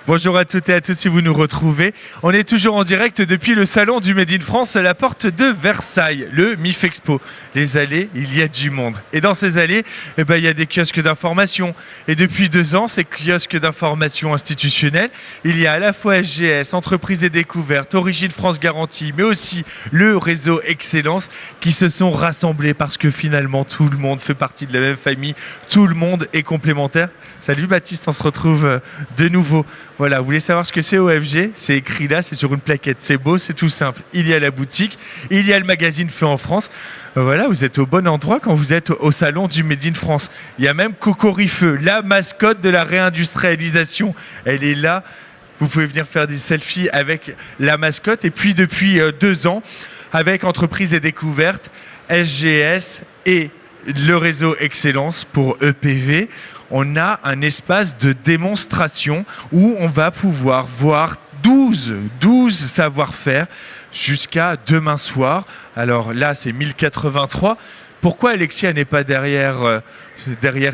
Bonjour à toutes et à tous si vous nous retrouvez. On est toujours en direct depuis le salon du Made in France à la porte de Versailles, le MIF Expo. Les allées, il y a du monde. Et dans ces allées, il y a des kiosques d'information. Et depuis 2 ans, ces kiosques d'information institutionnels, il y a à la fois SGS, Entreprises et Découvertes, Origine France Garantie, mais aussi le réseau Excellence qui se sont rassemblés parce que finalement tout le monde fait partie de la même famille, tout le monde est complémentaire. Salut Baptiste, on se retrouve de nouveau. Voilà, vous voulez savoir ce que c'est OFG? C'est écrit là, c'est sur une plaquette, c'est beau, c'est tout simple. Il y a la boutique, il y a le magazine Feu en France. Voilà, vous êtes au bon endroit quand vous êtes au salon du Made in France. Il y a même Cocorifeu, la mascotte de la réindustrialisation. Elle est là, vous pouvez venir faire des selfies avec la mascotte. Et puis depuis 2 ans, avec Entreprises et Découvertes, SGS et le réseau Excellence pour EPV, on a un espace de démonstration où on va pouvoir voir 12 savoir-faire jusqu'à demain soir. Alors là, c'est 1083. Pourquoi Alexia n'est pas derrière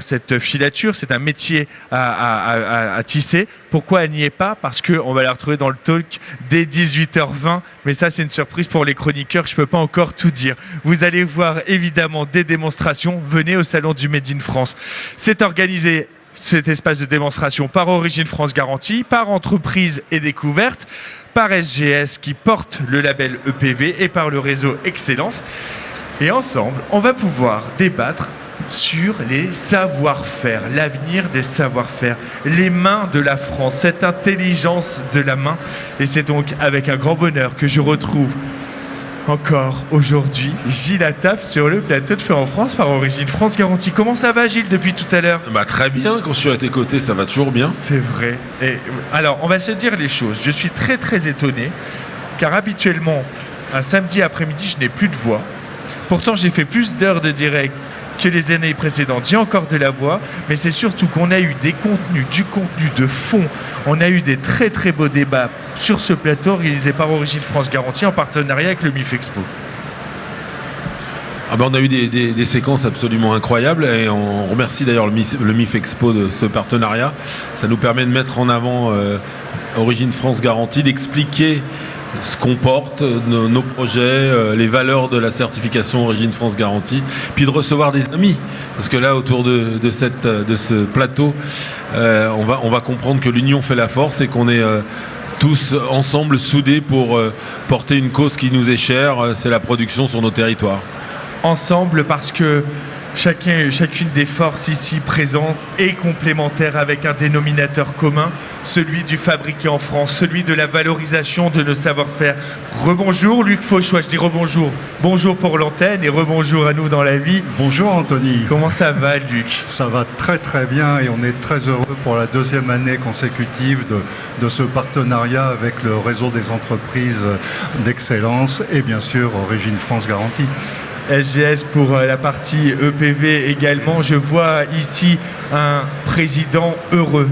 cette filature? C'est un métier à tisser. Pourquoi elle n'y est pas? Parce qu'on va la retrouver dans le talk dès 18h20. Mais ça, c'est une surprise pour les chroniqueurs. Je ne peux pas encore tout dire. Vous allez voir évidemment des démonstrations. Venez au salon du Made in France. C'est organisé, cet espace de démonstration, par Origine France Garantie, par Entreprises et Découvertes, par SGS qui porte le label EPV et par le réseau Excellence. Et ensemble, on va pouvoir débattre sur les savoir-faire, l'avenir des savoir-faire, les mains de la France, cette intelligence de la main. Et c'est donc avec un grand bonheur que je retrouve encore aujourd'hui Gilles Attaf sur le plateau de Feu en France par Origine France Garantie. Comment ça va Gilles depuis tout à l'heure? Très bien, quand je suis à tes côtés, ça va toujours bien. C'est vrai. Et alors, on va se dire les choses. Je suis très très étonné, car habituellement, un samedi après-midi, je n'ai plus de voix. Pourtant, j'ai fait plus d'heures de direct que les années précédentes. J'ai encore de la voix, mais c'est surtout qu'on a eu du contenu de fond. On a eu des très très beaux débats sur ce plateau organisé par Origine France Garantie en partenariat avec le MIF Expo. On a eu des séquences absolument incroyables et on remercie d'ailleurs le MIF Expo de ce partenariat. Ça nous permet de mettre en avant Origine France Garantie, d'expliquer ce qu'on porte, nos projets, les valeurs de la certification Origine France Garantie, puis de recevoir des amis. Parce que là, autour de ce plateau, on va comprendre que l'union fait la force et qu'on est tous ensemble soudés pour porter une cause qui nous est chère, c'est la production sur nos territoires. Ensemble parce que chacune des forces ici présentes est complémentaire avec un dénominateur commun, celui du fabriqué en France, celui de la valorisation de nos savoir-faire. Rebonjour Luc Fauchois, je dis rebonjour. Bonjour pour l'antenne et rebonjour à nous dans la vie. Bonjour Anthony. Comment ça va Luc? Ça va très très bien et on est très heureux pour la 2e année consécutive de ce partenariat avec le réseau des entreprises d'excellence et bien sûr Origine France Garantie. SGS pour la partie EPV également. Je vois ici un président heureux.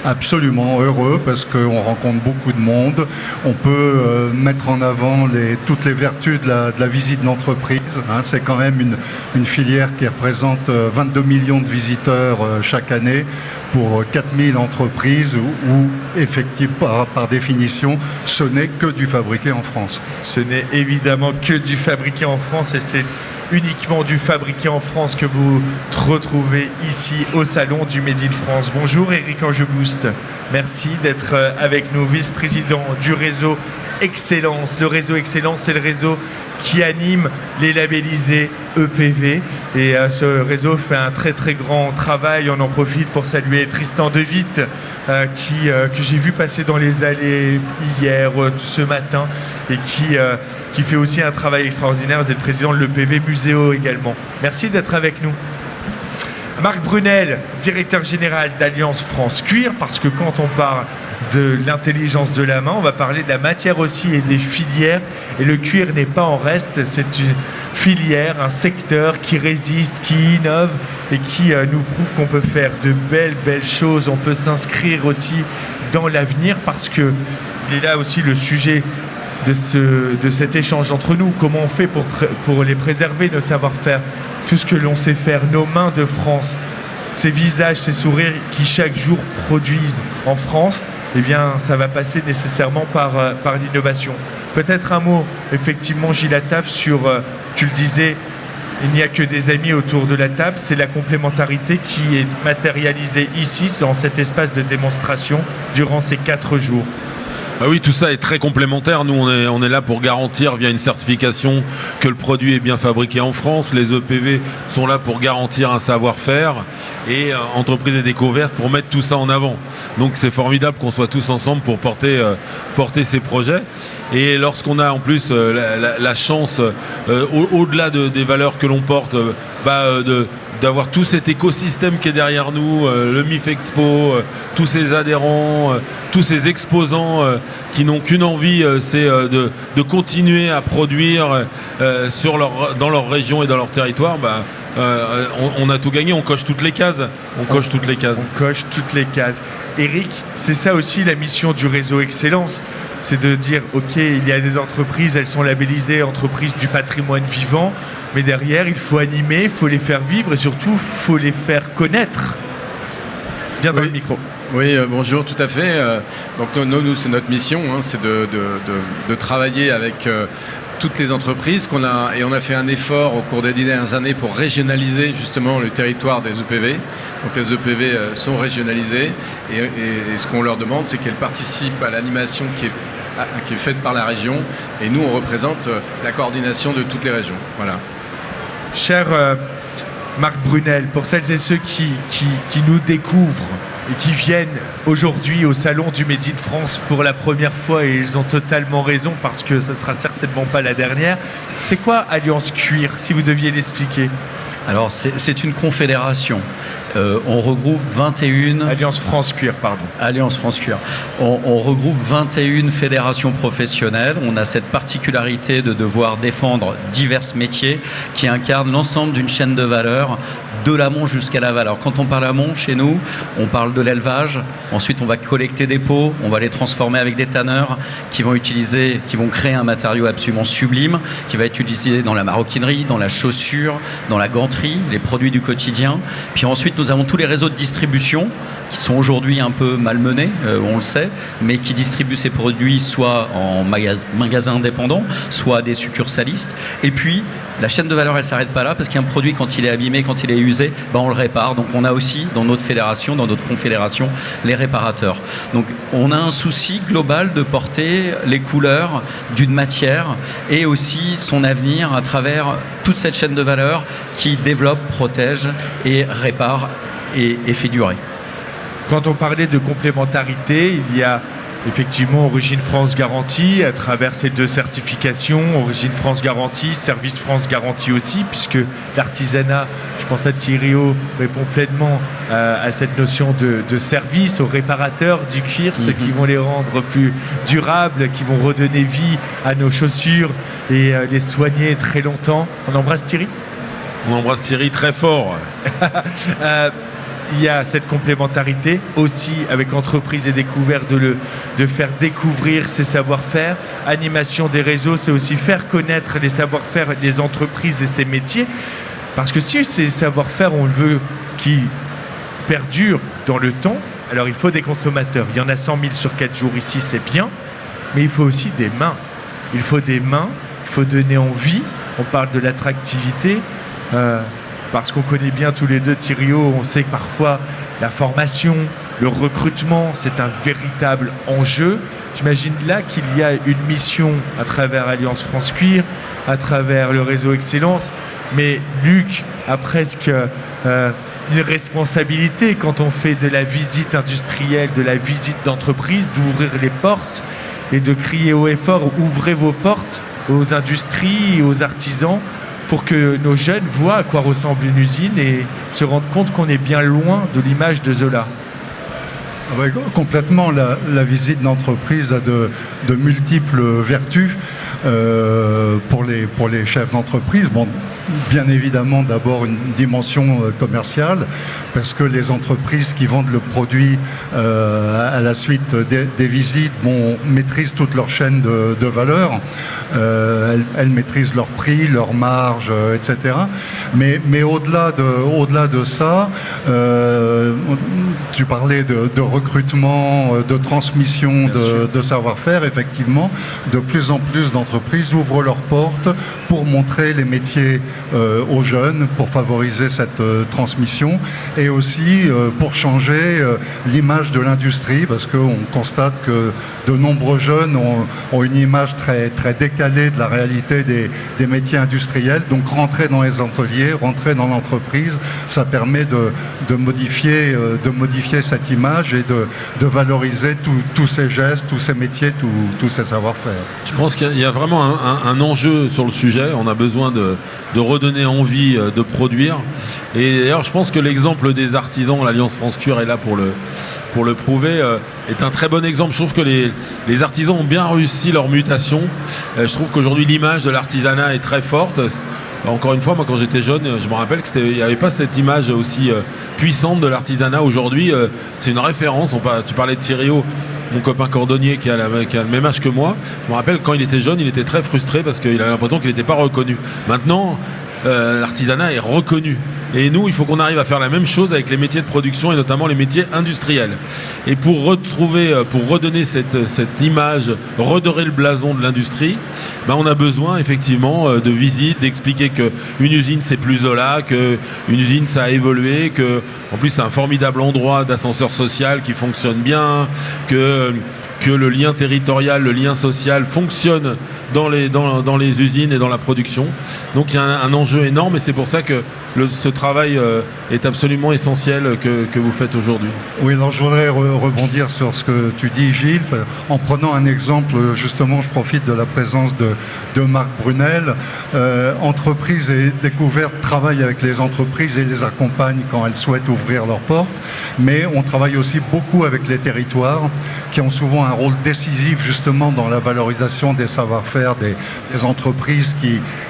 Absolument heureux parce qu'on rencontre beaucoup de monde. On peut mettre en avant toutes les vertus de la visite d'entreprise. C'est quand même une filière qui représente 22 millions de visiteurs chaque année pour 4000 entreprises où effectivement, par définition, ce n'est que du fabriqué en France. Ce n'est évidemment que du fabriqué en France et c'est uniquement du fabriqué en France que vous retrouvez ici au salon du Made in France. Bonjour Eric Angeboost, merci d'être avec nous, vice-président du réseau Excellence. Le réseau Excellence, c'est le réseau qui anime les labellisés EPV et ce réseau fait un très très grand travail. On en profite pour saluer Tristan Devitte que j'ai vu passer dans les allées hier, ce matin et qui fait aussi un travail extraordinaire. Vous êtes le président de l'EPV Muséo également. Merci d'être avec nous. Marc Brunel, directeur général d'Alliance France Cuir, parce que quand on parle de l'intelligence de la main, on va parler de la matière aussi et des filières. Et le cuir n'est pas en reste, c'est une filière, un secteur qui résiste, qui innove et qui nous prouve qu'on peut faire de belles choses. On peut s'inscrire aussi dans l'avenir parce que il est là aussi le sujet de cet échange entre nous. Comment on fait pour les préserver, nos savoir-faire, tout ce que l'on sait faire, nos mains de France, ces visages, ces sourires qui chaque jour produisent en France eh bien, ça va passer nécessairement par l'innovation. Peut-être un mot, effectivement, Gilles Attaf, sur, tu le disais, il n'y a que des amis autour de la table. C'est la complémentarité qui est matérialisée ici, dans cet espace de démonstration, durant ces 4 jours. Ah oui, tout ça est très complémentaire. Nous, on est là pour garantir via une certification que le produit est bien fabriqué en France. Les EPV sont là pour garantir un savoir-faire et entreprises et découvertes pour mettre tout ça en avant. Donc c'est formidable qu'on soit tous ensemble pour porter ces projets. Et lorsqu'on a en plus la chance, au-delà des valeurs que l'on porte, d'avoir tout cet écosystème qui est derrière nous, le MIF Expo, tous ces adhérents, tous ces exposants qui n'ont qu'une envie, c'est de continuer à produire dans leur région et dans leur territoire. On a tout gagné, on coche toutes les cases. On coche toutes les cases. Eric, c'est ça aussi la mission du réseau Excellence. C'est de dire, ok, il y a des entreprises, elles sont labellisées entreprises du patrimoine vivant, mais derrière, il faut animer, il faut les faire vivre et surtout, il faut les faire connaître. Bien dans le micro. Oui, bonjour, tout à fait. Donc nous c'est notre mission, c'est de travailler avec toutes les entreprises et on a fait un effort au cours des 10 dernières années pour régionaliser justement le territoire des EPV. Donc les EPV sont régionalisés et ce qu'on leur demande, c'est qu'elles participent à l'animation qui est faite par la région et nous on représente la coordination de toutes les régions. Voilà. Cher Marc Brunel, pour celles et ceux qui nous découvrent et qui viennent aujourd'hui au salon du Made in France pour la première fois, et ils ont totalement raison parce que ça ne sera certainement pas la dernière, c'est quoi Alliance Cuir, si vous deviez l'expliquer? Alors c'est une confédération. On regroupe 21... Alliance France Cuir, pardon. Alliance France Cuir. On regroupe 21 fédérations professionnelles. On a cette particularité de devoir défendre divers métiers qui incarnent l'ensemble d'une chaîne de valeur de l'amont jusqu'à l'aval. Alors quand on parle amont, chez nous, on parle de l'élevage. Ensuite, on va collecter des peaux, on va les transformer avec des tanneurs qui vont créer un matériau absolument sublime, qui va être utilisé dans la maroquinerie, dans la chaussure, dans la ganterie, les produits du quotidien. Puis ensuite, nous avons tous les réseaux de distribution qui sont aujourd'hui un peu malmenés, on le sait, mais qui distribuent ces produits soit en magasins indépendants, soit à des succursalistes. Et puis, la chaîne de valeur, elle ne s'arrête pas là, parce qu'un produit, quand il est abîmé, quand il est usé, on le répare. Donc on a aussi, dans notre fédération, dans notre confédération, les réparateurs. Donc on a un souci global de porter les couleurs d'une matière et aussi son avenir à travers toute cette chaîne de valeur qui développe, protège et répare et fait durer. Quand on parlait de complémentarité, il y a effectivement Origine France Garantie à travers ces 2 certifications, Origine France Garantie, Service France Garantie aussi, puisque l'artisanat, je pense à Thierry-O, répond pleinement à cette notion de service aux réparateurs du cuir, ceux qui vont les rendre plus durables, qui vont redonner vie à nos chaussures et les soigner très longtemps. On embrasse Thierry ? On embrasse Thierry très fort. Il y a cette complémentarité aussi avec Entreprises et Découvertes de faire découvrir ces savoir-faire. Animation des réseaux, c'est aussi faire connaître les savoir-faire des entreprises et ces métiers. Parce que si ces savoir-faire, on veut qu'ils perdurent dans le temps, alors il faut des consommateurs. Il y en a 100 000 sur 4 jours ici, c'est bien, mais il faut aussi des mains. Il faut des mains, il faut donner envie. On parle de l'attractivité. Parce qu'on connaît bien tous les deux Thierry-O, on sait que parfois la formation, le recrutement, c'est un véritable enjeu. J'imagine là qu'il y a une mission à travers Alliance France Cuir, à travers le réseau Excellence, mais Luc a presque une responsabilité quand on fait de la visite industrielle, de la visite d'entreprise, d'ouvrir les portes et de crier haut et fort, ouvrez vos portes aux industries, aux artisans, pour que nos jeunes voient à quoi ressemble une usine et se rendent compte qu'on est bien loin de l'image de Zola. Ouais, complètement, la visite d'entreprise a de multiples vertus pour les chefs d'entreprise. Bon, bien évidemment d'abord une dimension commerciale, parce que les entreprises qui vendent le produit à la suite des visites maîtrisent toute leur chaîne de valeur. Elles maîtrisent leur prix, leur marge, etc. Mais au-delà de ça, tu parlais de recrutement, de transmission de savoir-faire. Effectivement, de plus en plus d'entreprises ouvrent leurs portes pour montrer les métiers aux jeunes, pour favoriser cette transmission, et aussi pour changer l'image de l'industrie, parce qu'on constate que de nombreux jeunes ont une image très, très décalée de la réalité des métiers industriels. Donc rentrer dans les ateliers, rentrer dans l'entreprise, ça permet de modifier cette image et de valoriser tous ces gestes, tous ces métiers, tous ces savoir-faire. Je pense qu'il y a vraiment un enjeu sur le sujet. On a besoin de redonner envie de produire. Et d'ailleurs, je pense que l'exemple des artisans, l'Alliance France Cure est là pour le prouver, est un très bon exemple. Je trouve que les artisans ont bien réussi leur mutation. Je trouve qu'aujourd'hui, l'image de l'artisanat est très forte. Encore une fois, moi quand j'étais jeune, je me rappelle qu'il n'y avait pas cette image aussi puissante de l'artisanat. Aujourd'hui, c'est une référence. Tu parlais de Thierry-O, mon copain cordonnier qui a le même âge que moi. Je me rappelle quand il était jeune, il était très frustré parce qu'il avait l'impression qu'il n'était pas reconnu. Maintenant, l'artisanat est reconnu. Et nous, il faut qu'on arrive à faire la même chose avec les métiers de production et notamment les métiers industriels. Et pour redonner cette image, redorer le blason de l'industrie, on a besoin effectivement de visites, d'expliquer qu'une usine c'est plus Zola, qu'une usine ça a évolué, que en plus c'est un formidable endroit d'ascenseur social qui fonctionne bien, que le lien territorial, le lien social fonctionne dans les usines et dans la production. Donc il y a un enjeu énorme et c'est pour ça que ce travail est absolument essentiel que vous faites aujourd'hui. Oui, alors je voudrais rebondir sur ce que tu dis, Gilles, en prenant un exemple. Justement, je profite de la présence de Marc Brunel. Entreprises et Découvertes travaillent avec les entreprises et les accompagnent quand elles souhaitent ouvrir leurs portes, mais on travaille aussi beaucoup avec les territoires qui ont souvent un rôle décisif justement dans la valorisation des savoir-faire des entreprises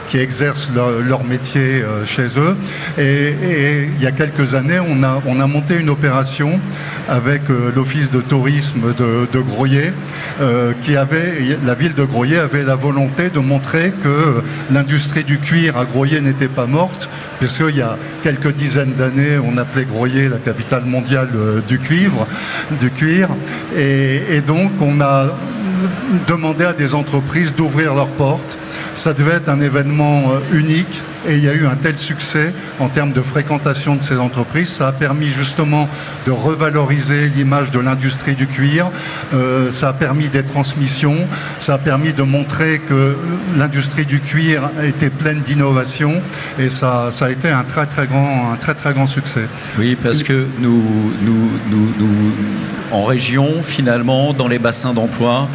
qui exercent leur métier chez eux. Et il y a quelques années, on a monté une opération avec l'office de tourisme de Groyer, la ville de Groyer avait la volonté de montrer que l'industrie du cuir à Groyer n'était pas morte, puisqu'il y a quelques dizaines d'années, on appelait Groyer la capitale mondiale du cuir. Et donc, on a demandé à des entreprises d'ouvrir leurs portes. Ça devait être un événement unique et il y a eu un tel succès en termes de fréquentation de ces entreprises. Ça a permis justement de revaloriser l'image de l'industrie du cuir. Ça a permis des transmissions. Ça a permis de montrer que l'industrie du cuir était pleine d'innovation et ça a été un très très grand succès. Oui, parce que nous en région, finalement, dans les bassins d'emploi,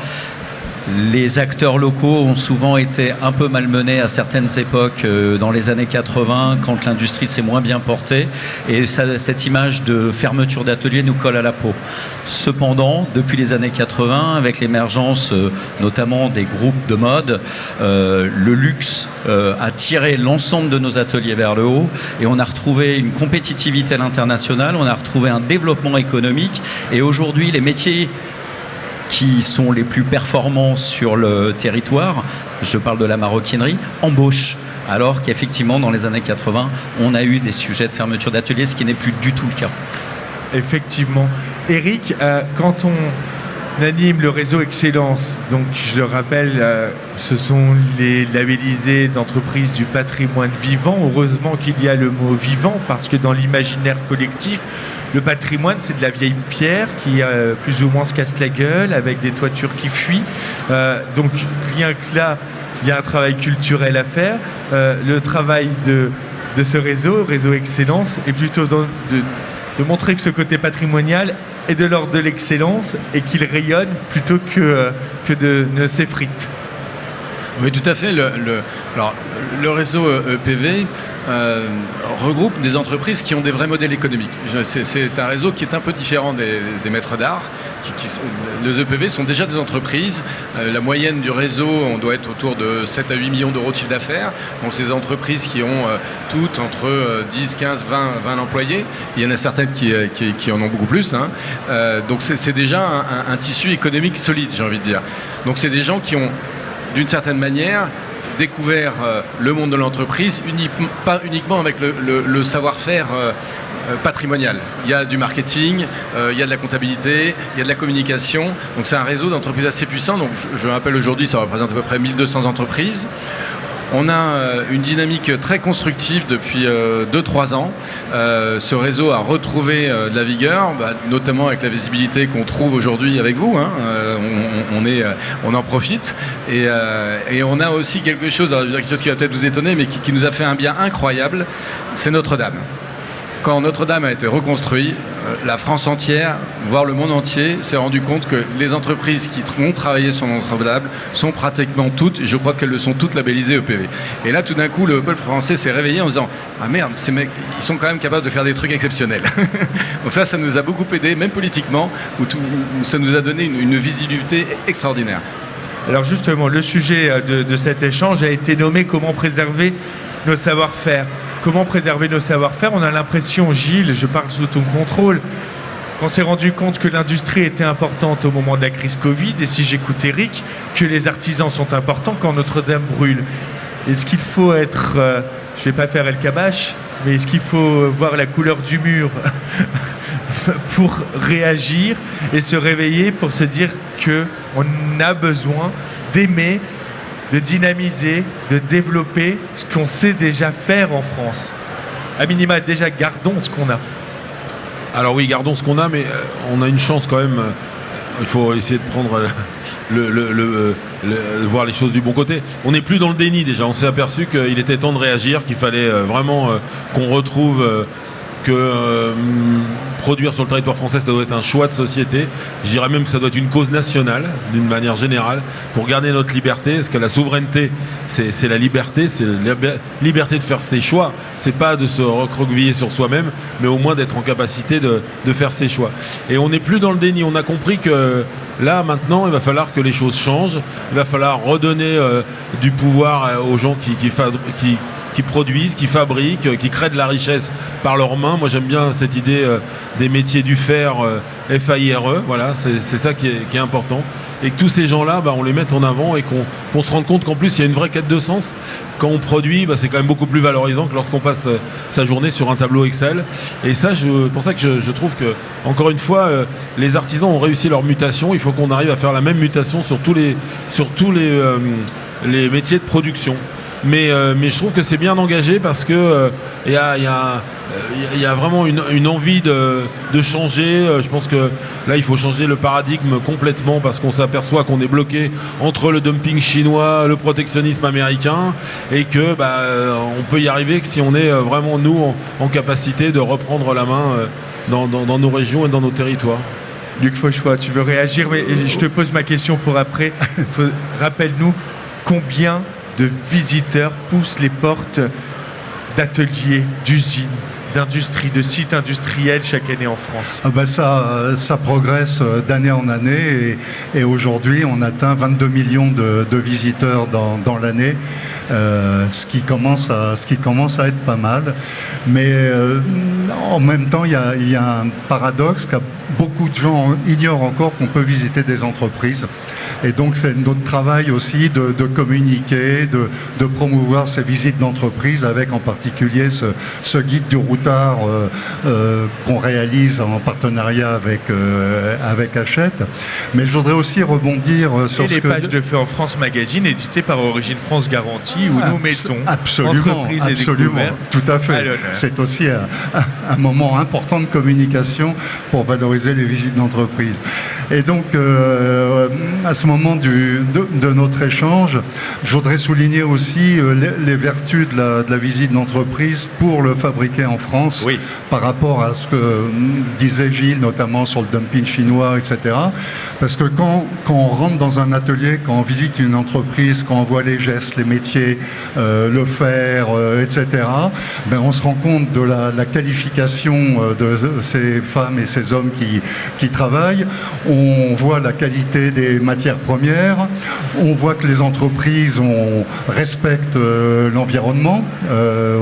les acteurs locaux ont souvent été un peu malmenés à certaines époques dans les années 80 quand l'industrie s'est moins bien portée et cette image de fermeture d'ateliers nous colle à la peau. Cependant, depuis les années 80, avec l'émergence notamment des groupes de mode, le luxe a tiré l'ensemble de nos ateliers vers le haut et on a retrouvé une compétitivité à l'international, on a retrouvé un développement économique et aujourd'hui les métiers qui sont les plus performants sur le territoire, je parle de la maroquinerie, embauchent. Alors qu'effectivement, dans les années 80, on a eu des sujets de fermeture d'ateliers, ce qui n'est plus du tout le cas. Effectivement. Eric, quand on anime le réseau Excellence, donc je le rappelle, ce sont les labellisés d'entreprises du patrimoine vivant. Heureusement qu'il y a le mot vivant, parce que dans l'imaginaire collectif, le patrimoine, c'est de la vieille pierre qui plus ou moins se casse la gueule avec des toitures qui fuient. Donc rien que là, il y a un travail culturel à faire. Le travail de ce réseau Excellence, est plutôt de montrer que ce côté patrimonial est de l'ordre de l'excellence et qu'il rayonne plutôt que de ne s'effrite. Oui, tout à fait. Alors, le réseau EPV regroupe des entreprises qui ont des vrais modèles économiques. C'est un réseau qui est un peu différent des maîtres d'art. Les EPV sont déjà des entreprises. La moyenne du réseau, on doit être autour de 7 à 8 millions d'euros de chiffre d'affaires. Donc, ces entreprises qui ont toutes entre 10, 15, 20 employés. Il y en a certaines qui en ont beaucoup plus. Hein. Donc, c'est déjà un tissu économique solide, j'ai envie de dire. Donc, c'est des gens qui ont d'une certaine manière, découvert le monde de l'entreprise, pas uniquement avec le savoir-faire patrimonial. Il y a du marketing, il y a de la comptabilité, il y a de la communication. Donc c'est un réseau d'entreprises assez puissant. Donc je rappelle aujourd'hui, ça représente à peu près 1200 entreprises. On a une dynamique très constructive depuis 2-3 ans. Ce réseau a retrouvé de la vigueur, notamment avec la visibilité qu'on trouve aujourd'hui avec vous. Hein. On en profite. Et on a aussi quelque chose qui va peut-être vous étonner, mais qui nous a fait un bien incroyable, c'est Notre-Dame. Quand Notre-Dame a été reconstruit, la France entière, voire le monde entier, s'est rendu compte que les entreprises qui ont travaillé sur Notre-Dame sont pratiquement toutes, et je crois qu'elles le sont toutes labellisées EPV. Et là, tout d'un coup, le peuple français s'est réveillé en se disant « Ah merde, ces mecs, ils sont quand même capables de faire des trucs exceptionnels. » Donc ça nous a beaucoup aidé, même politiquement, où ça nous a donné une visibilité extraordinaire. Alors justement, le sujet de cet échange a été nommé « Comment préserver nos savoir-faire ». Comment préserver nos savoir-faire? On a l'impression, Gilles, je parle sous ton contrôle, qu'on s'est rendu compte que l'industrie était importante au moment de la crise Covid, et si j'écoute Eric, que les artisans sont importants quand Notre-Dame brûle. Est-ce qu'il faut être, je ne vais pas faire El Kabash, mais est-ce qu'il faut voir la couleur du mur pour réagir et se réveiller pour se dire qu'on a besoin d'aimer, de dynamiser, de développer ce qu'on sait déjà faire en France. À minima, déjà, gardons ce qu'on a. Alors oui, gardons ce qu'on a, mais on a une chance quand même. Il faut essayer de prendre voir les choses du bon côté. On n'est plus dans le déni déjà. On s'est aperçu qu'il était temps de réagir, qu'il fallait vraiment qu'on retrouve que produire sur le territoire français, ça doit être un choix de société. Je dirais même que ça doit être une cause nationale, d'une manière générale, pour garder notre liberté. Parce que la souveraineté, c'est la liberté, c'est la liberté de faire ses choix. C'est pas de se recroqueviller sur soi-même, mais au moins d'être en capacité de faire ses choix. Et on n'est plus dans le déni. On a compris que là, maintenant, il va falloir que les choses changent. Il va falloir redonner du pouvoir aux gens qui produisent, qui fabriquent, qui créent de la richesse par leurs mains. Moi, j'aime bien cette idée des métiers du faire, FAIRE. Voilà, c'est ça qui est important. Et que tous ces gens-là, on les mette en avant et qu'on se rende compte qu'en plus, il y a une vraie quête de sens. Quand on produit, c'est quand même beaucoup plus valorisant que lorsqu'on passe sa journée sur un tableau Excel. Et ça, pour ça que je trouve que, encore une fois, les artisans ont réussi leur mutation. Il faut qu'on arrive à faire la même mutation sur tous les métiers de production. Mais je trouve que c'est bien engagé parce que il y a vraiment une envie de changer. Je pense que là, il faut changer le paradigme complètement parce qu'on s'aperçoit qu'on est bloqué entre le dumping chinois, le protectionnisme américain, et que on peut y arriver que si on est vraiment nous en capacité de reprendre la main dans nos régions et dans nos territoires. Luc Fauchois, tu veux réagir? Mais je te pose ma question pour après. Rappelle-nous combien de visiteurs poussent les portes d'ateliers, d'usines, d'industries, de sites industriels chaque année en France. Ça progresse d'année en année et aujourd'hui on atteint 22 millions de visiteurs dans l'année, ce qui commence à être pas mal. Mais en même temps il y a un paradoxe que beaucoup de gens ignorent encore qu'on peut visiter des entreprises. Et donc c'est notre travail aussi de communiquer, de promouvoir ces visites d'entreprise avec en particulier ce guide du routard qu'on réalise en partenariat avec Hachette. Mais je voudrais aussi rebondir sur les pages de Feu en France magazine édité par Origine France Garantie où nous mettons entreprises et découvertes. Tout à fait. C'est aussi un moment important de communication pour valoriser valoriser les visites d'entreprise. Et donc, à ce moment de notre échange, je voudrais souligner aussi les vertus de la visite d'entreprise pour le fabriquer en France, Oui. par rapport à ce que disait Gilles, notamment sur le dumping chinois, etc. Parce que quand on rentre dans un atelier, quand on visite une entreprise, quand on voit les gestes, les métiers, le faire, etc., ben on se rend compte de la qualification de ces femmes et ces hommes qui travaillent. On voit la qualité des matières premières. On voit que les entreprises respectent l'environnement.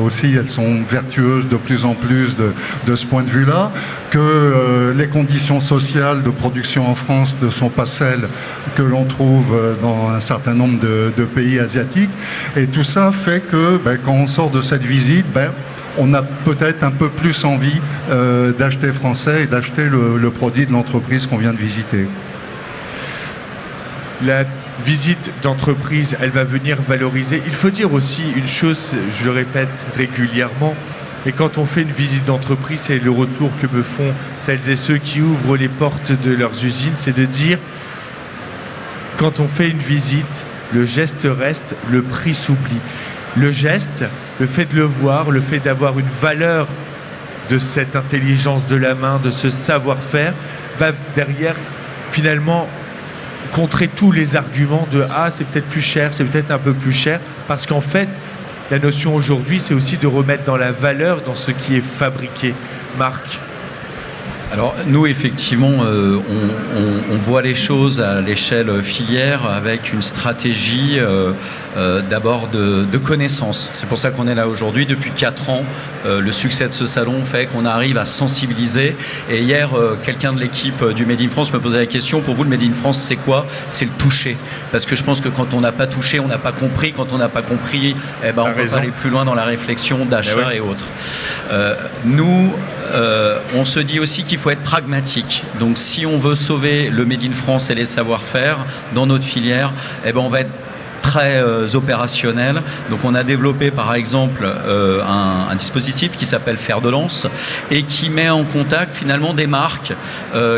Aussi, elles sont vertueuses de plus en plus de ce point de vue-là. Que les conditions sociales de production en France ne sont pas celles que l'on trouve dans un certain nombre de pays asiatiques. Et tout ça fait que quand on sort de cette visite, on a peut-être un peu plus envie d'acheter français et d'acheter le produit de l'entreprise qu'on vient de visiter. La visite d'entreprise, elle va venir valoriser. Il faut dire aussi une chose, je le répète régulièrement, et quand on fait une visite d'entreprise, c'est le retour que me font celles et ceux qui ouvrent les portes de leurs usines, c'est de dire, quand on fait une visite, le geste reste, le prix s'oublie. Le geste, le fait de le voir, le fait d'avoir une valeur de cette intelligence de la main, de ce savoir-faire, va derrière, finalement, contrer tous les arguments de « Ah, c'est peut-être plus cher, c'est peut-être un peu plus cher », parce qu'en fait, la notion aujourd'hui, c'est aussi de remettre dans la valeur dans ce qui est fabriqué. Marc ? Alors nous, effectivement, on voit les choses à l'échelle filière avec une stratégie d'abord de connaissance. C'est pour ça qu'on est là aujourd'hui. Depuis 4 ans, le succès de ce salon fait qu'on arrive à sensibiliser. Et hier, quelqu'un de l'équipe du Made in France me posait la question, pour vous, le Made in France, c'est quoi ? C'est le toucher. Parce que je pense que quand on n'a pas touché, on n'a pas compris. Quand on n'a pas compris, on ne peut pas aller plus loin dans la réflexion d'achat et autres. On se dit aussi qu'il faut être pragmatique. Donc si on veut sauver le Made in France et les savoir-faire dans notre filière, on va être très opérationnel. Donc on a développé par exemple un dispositif qui s'appelle Fer de Lance et qui met en contact finalement des marques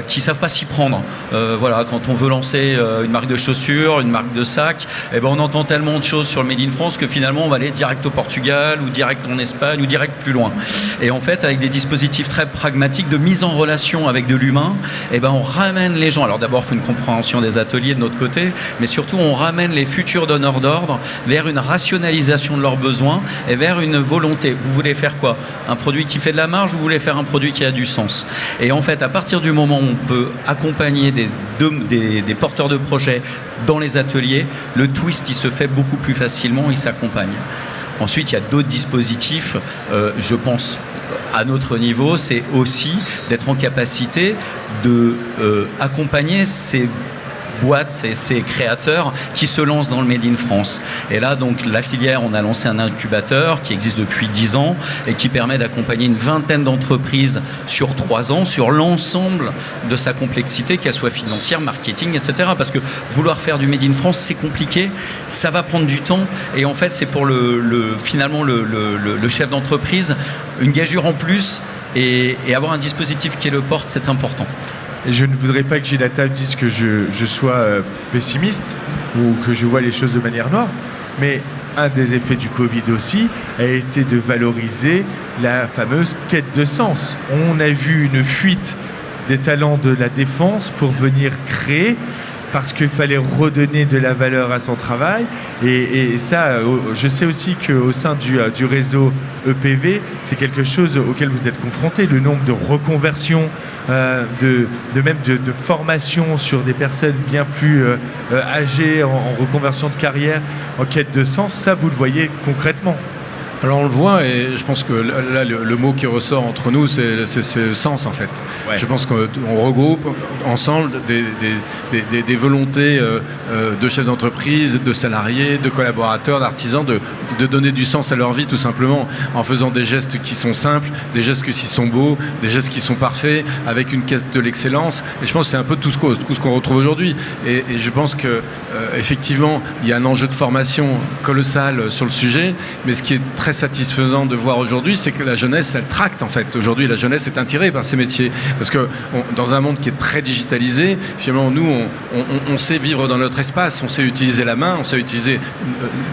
qui savent pas s'y prendre. Voilà, quand on veut lancer une marque de chaussures, une marque de sacs, on entend tellement de choses sur le Made in France que finalement on va aller direct au Portugal ou direct en Espagne ou direct plus loin. Et en fait, avec des dispositifs très pragmatiques de mise en relation avec de l'humain, on ramène les gens. Alors d'abord, il faut une compréhension des ateliers de notre côté, mais surtout on ramène les futurs donneurs d'ordre vers une rationalisation de leurs besoins et vers une volonté. Vous voulez faire quoi ? Un produit qui fait de la marge ou vous voulez faire un produit qui a du sens ? Et en fait, à partir du moment où on peut accompagner des porteurs de projets dans les ateliers, le twist, il se fait beaucoup plus facilement, il s'accompagne. Ensuite, il y a d'autres dispositifs, je pense, à notre niveau, c'est aussi d'être en capacité de accompagner ces boîtes et ces créateurs qui se lancent dans le Made in France. Et là, donc, la filière, on a lancé un incubateur qui existe depuis 10 ans et qui permet d'accompagner une vingtaine d'entreprises sur 3 ans, sur l'ensemble de sa complexité, qu'elle soit financière, marketing, etc. Parce que vouloir faire du Made in France, c'est compliqué, ça va prendre du temps. Et en fait, c'est pour finalement le chef d'entreprise, une gageure en plus et avoir un dispositif qui le porte, c'est important. Et je ne voudrais pas que Gilles Attal dise que je sois pessimiste ou que je vois les choses de manière noire, mais un des effets du Covid aussi a été de valoriser la fameuse quête de sens. On a vu une fuite des talents de la défense pour venir créer, parce qu'il fallait redonner de la valeur à son travail. Et ça, je sais aussi qu'au sein du réseau EPV, c'est quelque chose auquel vous êtes confrontés, le nombre de reconversions, de formations sur des personnes bien plus âgées, en reconversion de carrière, en quête de sens, ça vous le voyez concrètement. Alors on le voit, et je pense que là le mot qui ressort entre nous, c'est le sens en fait. Ouais. Je pense qu'on regroupe ensemble des volontés de chefs d'entreprise, de salariés, de collaborateurs, d'artisans, de donner du sens à leur vie tout simplement en faisant des gestes qui sont simples, des gestes qui sont beaux, des gestes qui sont parfaits, avec une quête de l'excellence. Et je pense que c'est un peu tout ce qu'on retrouve aujourd'hui. Et je pense que effectivement, il y a un enjeu de formation colossal sur le sujet, mais ce qui est très satisfaisant de voir aujourd'hui, c'est que la jeunesse, elle tracte en fait. Aujourd'hui, la jeunesse est attirée par ces métiers. Parce que dans un monde qui est très digitalisé, finalement, nous, on sait vivre dans notre espace, on sait utiliser la main, on sait utiliser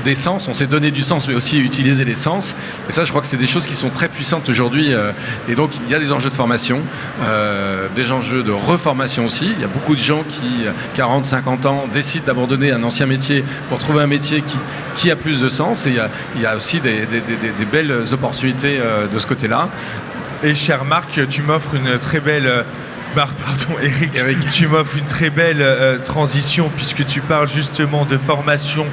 des sens, on sait donner du sens, mais aussi utiliser les sens. Et ça, je crois que c'est des choses qui sont très puissantes aujourd'hui. Et donc, il y a des enjeux de formation, des enjeux de reformation aussi. Il y a beaucoup de gens qui, 40, 50 ans, décident d'abandonner un ancien métier pour trouver un métier qui a plus de sens. Et il y a aussi des belles opportunités de ce côté-là. Et cher Marc, tu m'offres une très belle... Eric, tu m'offres une très belle transition puisque tu parles justement de formation,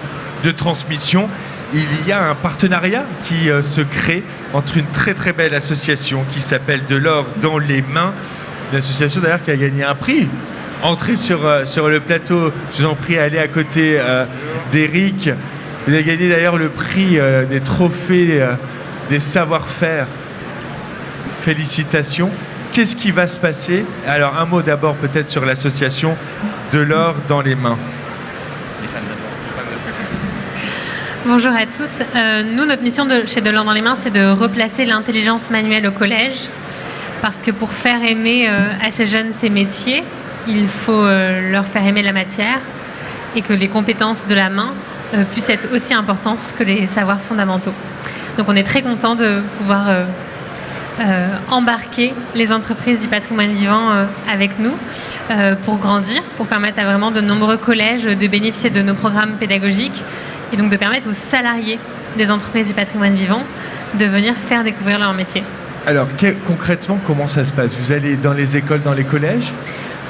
de transmission. Il y a un partenariat qui se crée entre une très très belle association qui s'appelle De l'or dans les mains. Une association d'ailleurs qui a gagné un prix. Entrez sur le plateau, je vous en prie, allez à côté d'Eric. Vous avez gagné d'ailleurs le prix des trophées des savoir-faire. Félicitations. Qu'est-ce qui va se passer? Alors un mot d'abord peut-être sur l'association De l'or dans les mains. Bonjour à tous. Nous, notre mission chez De l'or dans les mains, c'est de replacer l'intelligence manuelle au collège. Parce que pour faire aimer à ces jeunes ces métiers, il faut leur faire aimer la matière et que les compétences de la main puissent être aussi importantes que les savoirs fondamentaux. Donc on est très content de pouvoir embarquer les entreprises du patrimoine vivant avec nous pour grandir, pour permettre à vraiment de nombreux collèges de bénéficier de nos programmes pédagogiques et donc de permettre aux salariés des entreprises du patrimoine vivant de venir faire découvrir leur métier. Alors concrètement, comment ça se passe? Vous allez dans les écoles, dans les collèges?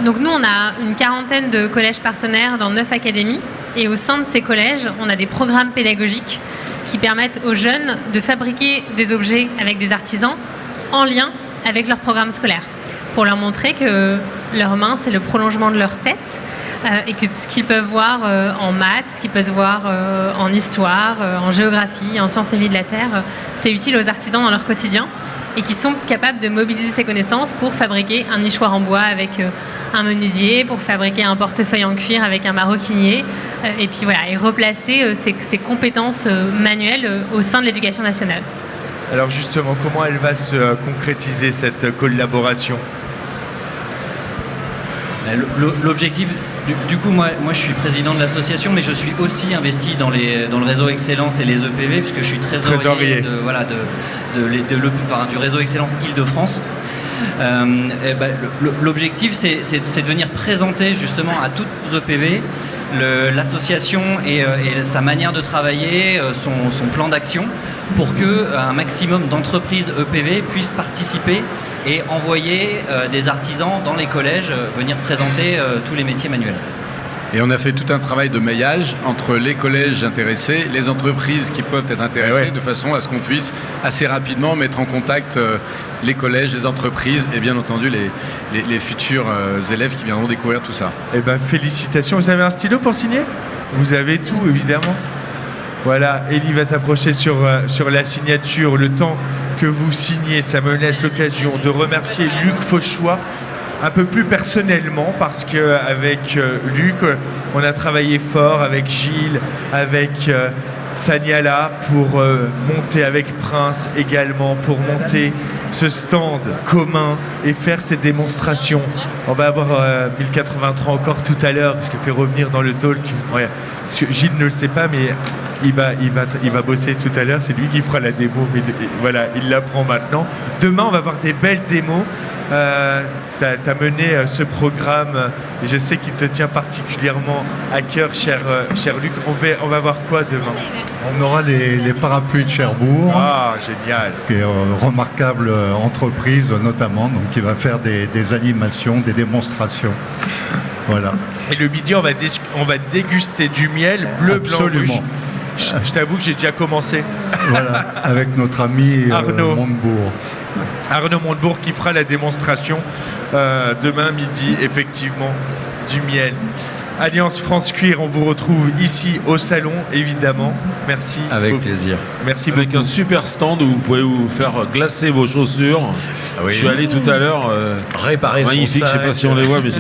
Donc nous, on a une quarantaine de collèges partenaires dans 9 académies. Et au sein de ces collèges, on a des programmes pédagogiques qui permettent aux jeunes de fabriquer des objets avec des artisans en lien avec leur programme scolaire. Pour leur montrer que leur main, c'est le prolongement de leur tête. Et que ce qu'ils peuvent voir en maths, ce qu'ils peuvent voir en histoire, en géographie, en sciences et vie de la Terre, c'est utile aux artisans dans leur quotidien et qui sont capables de mobiliser ces connaissances pour fabriquer un nichoir en bois avec un menuisier, pour fabriquer un portefeuille en cuir avec un maroquinier, et puis voilà, et replacer ces compétences manuelles au sein de l'éducation nationale. Alors justement, comment elle va se concrétiser cette collaboration? L'objectif, du coup, moi je suis président de l'association, mais je suis aussi investi dans le réseau Excellence et les EPV, puisque je suis trésorier du réseau Excellence Île-de-France. L'objectif, c'est de venir présenter justement à toutes nos EPV l'association et sa manière de travailler, son plan d'action, pour qu'un maximum d'entreprises EPV puissent participer et envoyer des artisans dans les collèges venir présenter tous les métiers manuels. Et on a fait tout un travail de maillage entre les collèges intéressés, les entreprises qui peuvent être intéressées, de façon à ce qu'on puisse assez rapidement mettre en contact les collèges, les entreprises et bien entendu les futurs élèves qui viendront découvrir tout ça. Eh bien, félicitations. Vous avez un stylo pour signer? Vous avez tout, évidemment. Voilà, Élie va s'approcher sur la signature. Le temps que vous signez, ça me laisse l'occasion de remercier Luc Fauchois un peu plus personnellement, parce qu'avec Luc, on a travaillé fort avec Gilles, avec Saniala pour monter avec Prince également, pour monter ce stand commun et faire ces démonstrations. On va avoir 1083 encore tout à l'heure, je l'ai fait revenir dans le talk. Ouais. Gilles ne le sait pas, mais il va bosser tout à l'heure, c'est lui qui fera la démo, mais voilà, il l'apprend maintenant. Demain, on va avoir des belles démos. T'as mené ce programme et je sais qu'il te tient particulièrement à cœur, cher Luc. On va voir quoi demain? On aura les parapluies de Cherbourg. Ah, génial. Qui est une remarquable entreprise notamment, donc qui va faire des animations, des démonstrations. Voilà. Et le midi, on va déguster du miel bleu, Absolument. blanc, rouge. Je t'avoue que j'ai déjà commencé. Voilà, avec notre ami Arnaud Montebourg. Arnaud Montebourg qui fera la démonstration demain midi, effectivement, du miel. Alliance France Cuir, on vous retrouve ici au salon, évidemment. Merci. Avec beaucoup. plaisir. Merci Avec beaucoup. un super stand où vous pouvez vous faire glacer vos chaussures. oui. Je suis allé tout à l'heure. Réparer son Magnifique, je sais pas sac. si on les voit, mais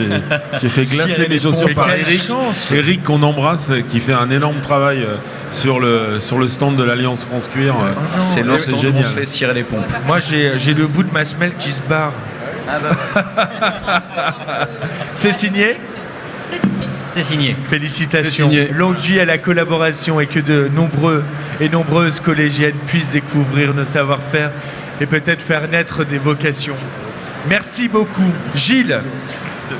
j'ai fait glacer Cirer mes les chaussures Mais par quelle Eric. chance. Eric qu'on embrasse, qui fait un énorme travail sur le stand de l'Alliance France Cuir. C'est Là, le c'est stand où génial. on se fait cirer les pompes. Moi, j'ai le bout de ma semelle qui se barre. C'est signé. C'est signé. Félicitations. C'est signé. Longue vie à la collaboration et que de nombreux et nombreuses collégiennes puissent découvrir nos savoir-faire et peut-être faire naître des vocations. Merci beaucoup. Gilles,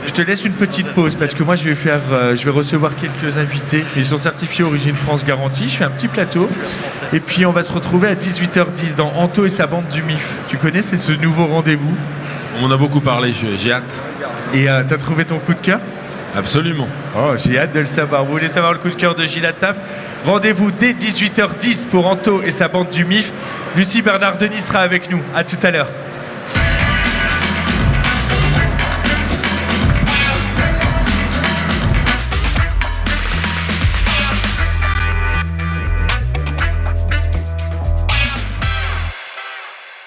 je te laisse une petite pause parce que moi je vais recevoir quelques invités. Ils sont certifiés Origine France Garantie. Je fais un petit plateau et puis on va se retrouver à 18h10 dans Anto et sa bande du MIF. Tu connais, c'est ce nouveau rendez-vous. On en a beaucoup parlé, j'ai hâte. Et t'as trouvé ton coup de cœur? Absolument. Oh, j'ai hâte de le savoir. Vous voulez savoir le coup de cœur de Gilles Attaf? Rendez-vous dès 18h10 pour Anto et sa bande du MIF. Lucie Bernard-Denis sera avec nous. À tout à l'heure.